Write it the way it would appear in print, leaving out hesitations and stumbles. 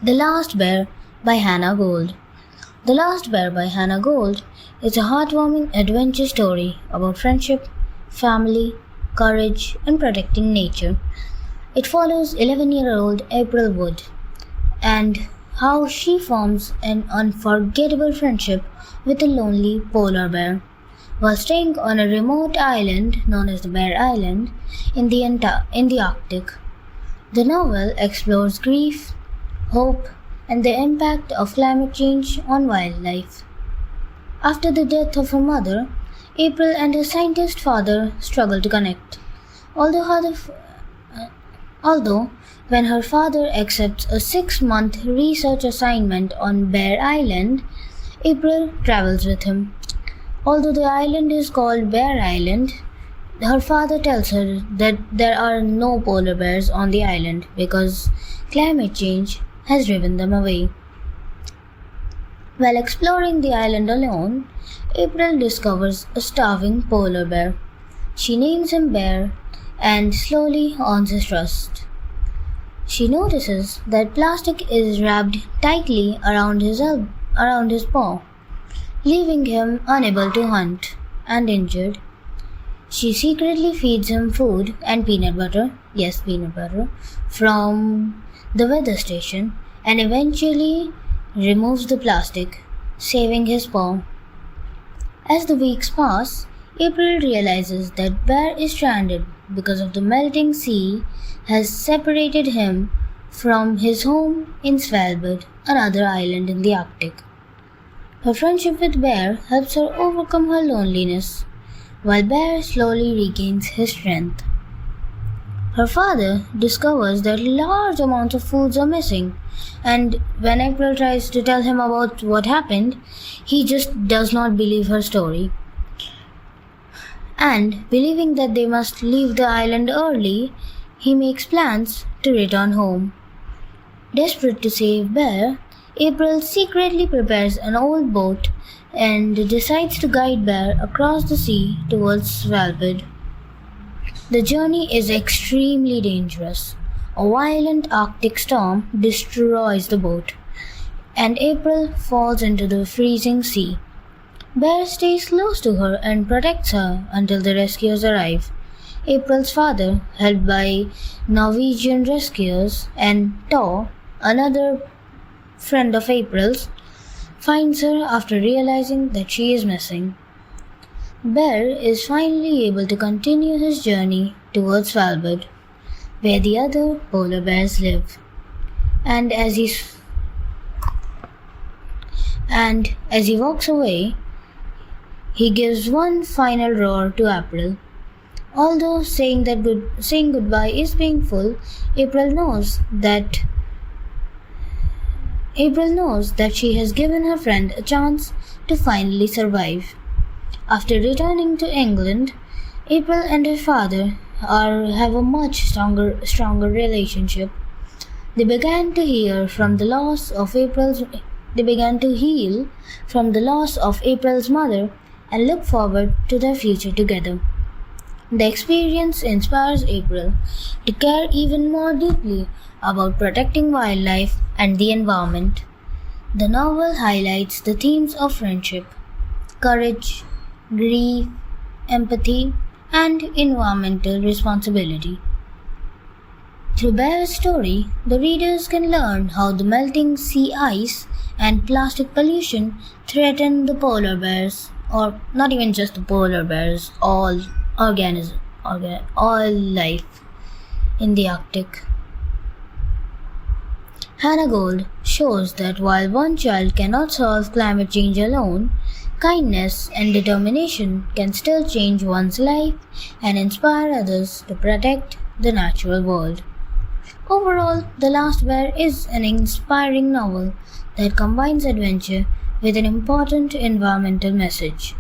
The Last Bear by Hannah Gold. The Last Bear by Hannah Gold is a heartwarming adventure story about friendship, family, courage, and protecting nature. It follows 11-year-old April Wood and how she forms an unforgettable friendship with a lonely polar bear. While staying on a remote island known as the Bear Island in the Arctic, the novel explores grief, hope, and the impact of climate change on wildlife. After the death of her mother, April and her scientist father struggle to connect. Although, although when her father accepts a 6-month research assignment on Bear Island, April travels with him. Although the island is called Bear Island, her father tells her that there are no polar bears on the island because climate change has driven them away. While exploring the island alone, April discovers a starving polar bear. She names him Bear and slowly earns his trust. She notices that plastic is wrapped tightly around his paw, leaving him unable to hunt and injured. She secretly feeds him food and peanut butter, yes, peanut butter, from the weather station and eventually removes the plastic, saving his paw. As the weeks pass, April realizes that Bear is stranded because of the melting sea has separated him from his home in Svalbard, another island in the Arctic. Her friendship with Bear helps her overcome her loneliness, while Bear slowly regains his strength. Her father discovers that large amounts of foods are missing, and when April tries to tell him about what happened, he just does not believe her story. And believing that they must leave the island early, he makes plans to return home. Desperate to save Bear, April secretly prepares an old boat and decides to guide Bear across the sea towards Svalbard. The journey is extremely dangerous. A violent Arctic storm destroys the boat, and April falls into the freezing sea. Bear stays close to her and protects her until the rescuers arrive. April's father, helped by Norwegian rescuers, and Thor, another friend of April's, finds her after realizing that she is missing. Bear is finally able to continue his journey towards Svalbard, where the other polar bears live. And as he walks away, he gives one final roar to April. Although saying goodbye is painful, April knows that she has given her friend a chance to finally survive. After returning to England, April and her father have a much stronger relationship. They began to heal from the loss of April's mother and look forward to their future together. The experience inspires April to care even more deeply about protecting wildlife and the environment. The novel highlights the themes of friendship, courage, grief, empathy, and environmental responsibility. Through Bear's story, the readers can learn how the melting sea ice and plastic pollution threaten the polar bears, or not even just the polar bears, all life in the Arctic. Hannah Gold shows that while one child cannot solve climate change alone, kindness and determination can still change one's life and inspire others to protect the natural world. Overall, The Last Bear is an inspiring novel that combines adventure with an important environmental message.